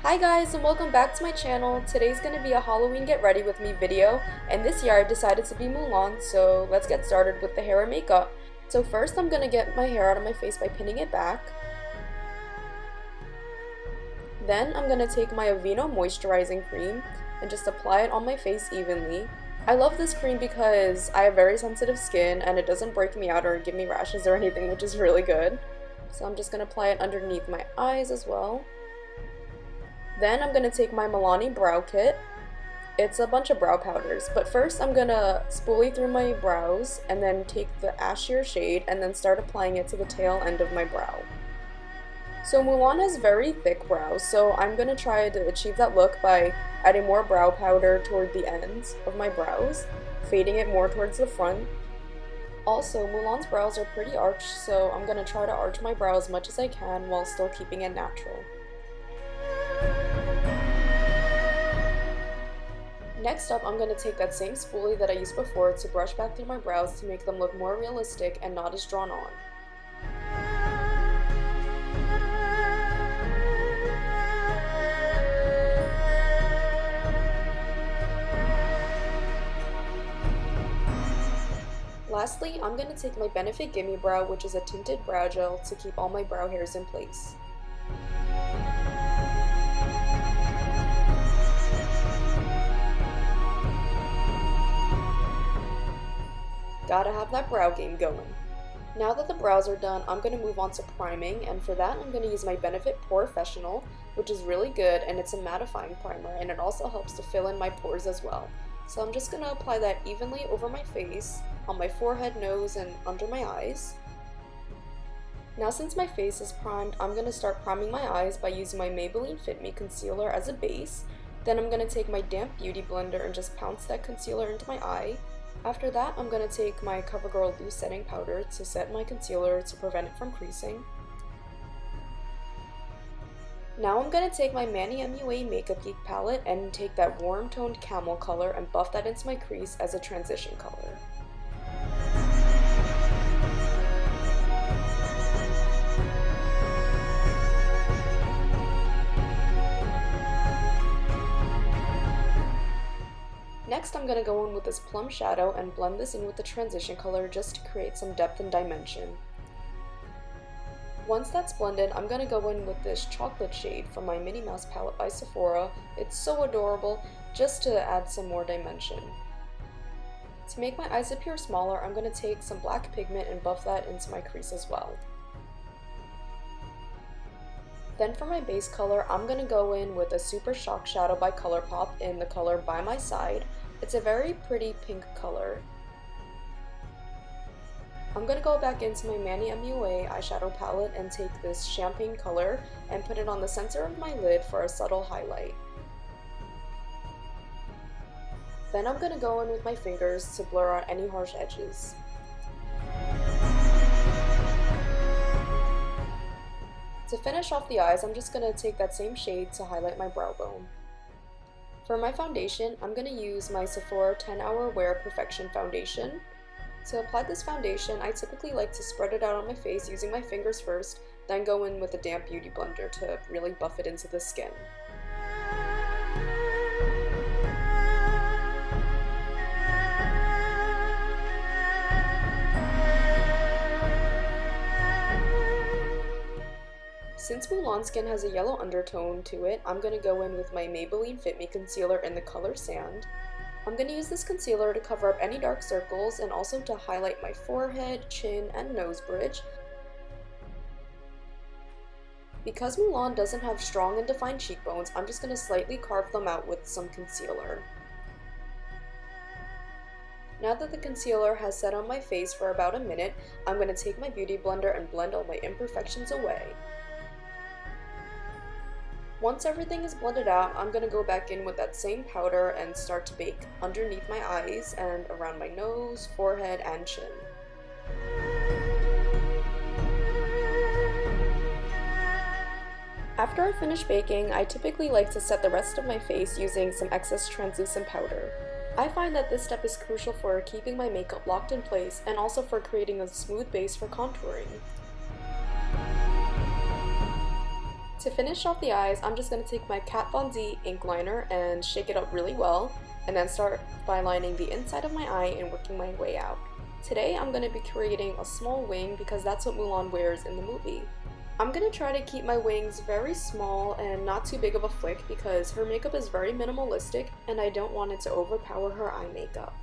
Hi guys and welcome back to my channel. Today's going to be a Halloween get ready with me video, and this year I decided to be Mulan, so let's get started with the hair and makeup. So first I'm going to get my hair out of my face by pinning it back. Then I'm going to take my Aveeno moisturizing cream and just apply it on my face evenly. I love this cream because I have very sensitive skin and it doesn't break me out or give me rashes or anything, which is really good. So I'm just going to apply it underneath my eyes as well. Then I'm going to take my Milani brow kit. It's a bunch of brow powders, but first I'm going to spoolie through my brows and then take the ashier shade and then start applying it to the tail end of my brow. So Mulan has very thick brows, so I'm going to try to achieve that look by adding more brow powder toward the ends of my brows, fading it more towards the front. Also, Mulan's brows are pretty arched, so I'm going to try to arch my brow as much as I can while still keeping it natural. Next up, I'm going to take that same spoolie that I used before to brush back through my brows to make them look more realistic and not as drawn on. Lastly, I'm going to take my Benefit Gimme Brow, which is a tinted brow gel, to keep all my brow hairs in place. Gotta have that brow game going. Now that the brows are done, I'm going to move on to priming, and for that I'm going to use my Benefit Professional, which is really good and it's a mattifying primer, and it also helps to fill in my pores as well. So I'm just going to apply that evenly over my face, on my forehead, nose, and under my eyes. Now since my face is primed, I'm going to start priming my eyes by using my Maybelline Fit Me concealer as a base. Then I'm going to take my damp beauty blender and just pounce that concealer into my eye. After that, I'm going to take my CoverGirl Loose Setting Powder to set my concealer to prevent it from creasing. Now I'm going to take my Manny MUA Makeup Geek palette and take that warm toned camel color and buff that into my crease as a transition color. Next, I'm going to go in with this plum shadow and blend this in with the transition color just to create some depth and dimension. Once that's blended, I'm going to go in with this chocolate shade from my Minnie Mouse palette by Sephora. It's so adorable, just to add some more dimension. To make my eyes appear smaller, I'm going to take some black pigment and buff that into my crease as well. Then for my base color, I'm going to go in with a Super Shock Shadow by ColourPop in the color By My Side. It's a very pretty pink color. I'm going to go back into my Manny MUA eyeshadow palette and take this champagne color and put it on the center of my lid for a subtle highlight. Then I'm going to go in with my fingers to blur out any harsh edges. To finish off the eyes, I'm just going to take that same shade to highlight my brow bone. For my foundation, I'm going to use my Sephora 10 Hour Wear Perfection Foundation. To apply this foundation, I typically like to spread it out on my face using my fingers first, then go in with a damp beauty blender to really buff it into the skin. Since Mulan's skin has a yellow undertone to it, I'm going to go in with my Maybelline Fit Me concealer in the color Sand. I'm going to use this concealer to cover up any dark circles and also to highlight my forehead, chin, and nose bridge. Because Mulan doesn't have strong and defined cheekbones, I'm just going to slightly carve them out with some concealer. Now that the concealer has set on my face for about a minute, I'm going to take my beauty blender and blend all my imperfections away. Once everything is blended out, I'm going to go back in with that same powder and start to bake underneath my eyes and around my nose, forehead, and chin. After I finish baking, I typically like to set the rest of my face using some excess translucent powder. I find that this step is crucial for keeping my makeup locked in place and also for creating a smooth base for contouring. To finish off the eyes, I'm just going to take my Kat Von D ink liner and shake it up really well, and then start by lining the inside of my eye and working my way out. Today I'm going to be creating a small wing because that's what Mulan wears in the movie. I'm going to try to keep my wings very small and not too big of a flick because her makeup is very minimalistic and I don't want it to overpower her eye makeup.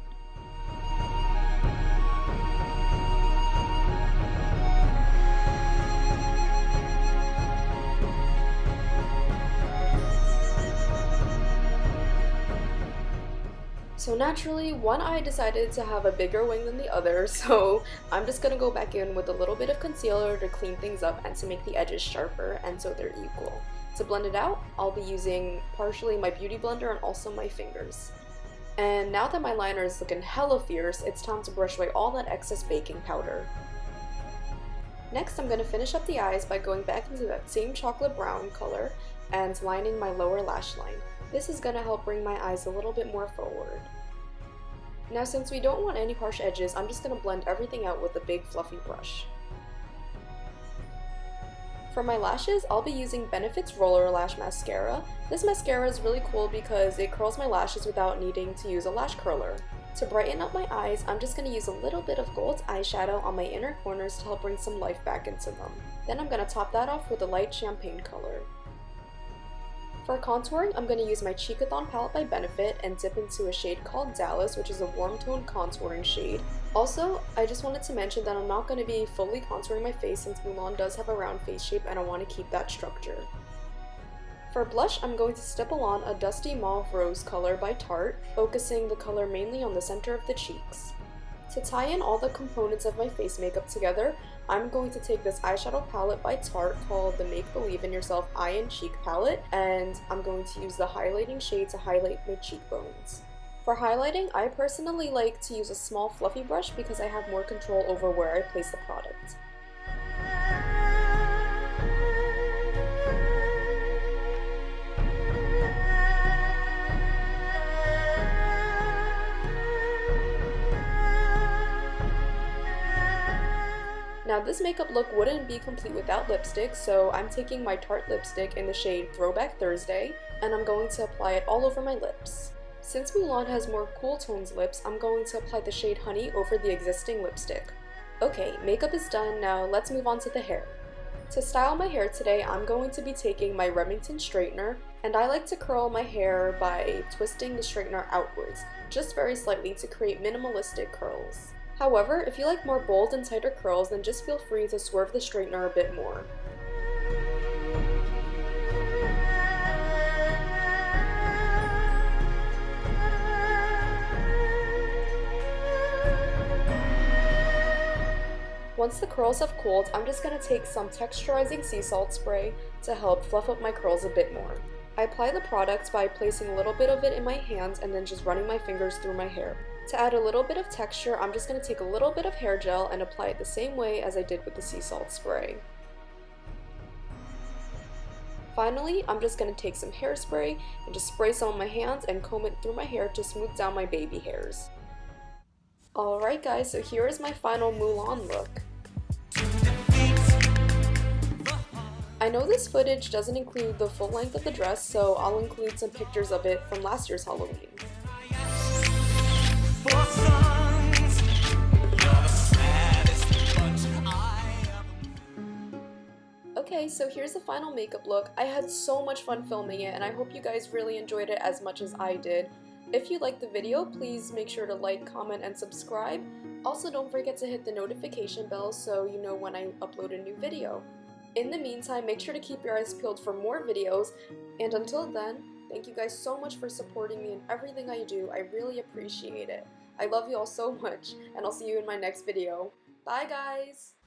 So naturally, one eye decided to have a bigger wing than the other, so I'm just gonna go back in with a little bit of concealer to clean things up and to make the edges sharper and so they're equal. To blend it out, I'll be using partially my beauty blender and also my fingers. And now that my liner is looking hella fierce, it's time to brush away all that excess baking powder. Next, I'm gonna finish up the eyes by going back into that same chocolate brown color and lining my lower lash line. This is going to help bring my eyes a little bit more forward. Now since we don't want any harsh edges, I'm just going to blend everything out with a big fluffy brush. For my lashes, I'll be using Benefit's Roller Lash Mascara. This mascara is really cool because it curls my lashes without needing to use a lash curler. To brighten up my eyes, I'm just going to use a little bit of gold eyeshadow on my inner corners to help bring some life back into them. Then I'm going to top that off with a light champagne color. For contouring, I'm going to use my Cheekathon palette by Benefit and dip into a shade called Dallas, which is a warm tone contouring shade. Also, I just wanted to mention that I'm not going to be fully contouring my face since Mulan does have a round face shape and I want to keep that structure. For blush, I'm going to stipple on a Dusty Mauve Rose color by Tarte, focusing the color mainly on the center of the cheeks. To tie in all the components of my face makeup together, I'm going to take this eyeshadow palette by Tarte called the Make Believe in Yourself Eye and Cheek palette, and I'm going to use the highlighting shade to highlight my cheekbones. For highlighting, I personally like to use a small fluffy brush because I have more control over where I place the product. Now this makeup look wouldn't be complete without lipstick, so I'm taking my Tarte lipstick in the shade Throwback Thursday, and I'm going to apply it all over my lips. Since Mulan has more cool tones lips, I'm going to apply the shade Honey over the existing lipstick. Okay, makeup is done, now let's move on to the hair. To style my hair today, I'm going to be taking my Remington straightener, and I like to curl my hair by twisting the straightener outwards, just very slightly to create minimalistic curls. However, if you like more bold and tighter curls, then just feel free to swerve the straightener a bit more. Once the curls have cooled, I'm just going to take some texturizing sea salt spray to help fluff up my curls a bit more. I apply the product by placing a little bit of it in my hands and then just running my fingers through my hair. To add a little bit of texture, I'm just going to take a little bit of hair gel and apply it the same way as I did with the sea salt spray. Finally, I'm just going to take some hairspray and just spray some on my hands and comb it through my hair to smooth down my baby hairs. Alright guys, so here is my final Mulan look. I know this footage doesn't include the full length of the dress, so I'll include some pictures of it from last year's Halloween. Okay, so here's the final makeup look. I had so much fun filming it and I hope you guys really enjoyed it as much as I did. If you liked the video, please make sure to like, comment, and subscribe. Also, don't forget to hit the notification bell so you know when I upload a new video. In the meantime, make sure to keep your eyes peeled for more videos, and until then, thank you guys so much for supporting me in everything I do. I really appreciate it. I love you all so much, and I'll see you in my next video. Bye guys!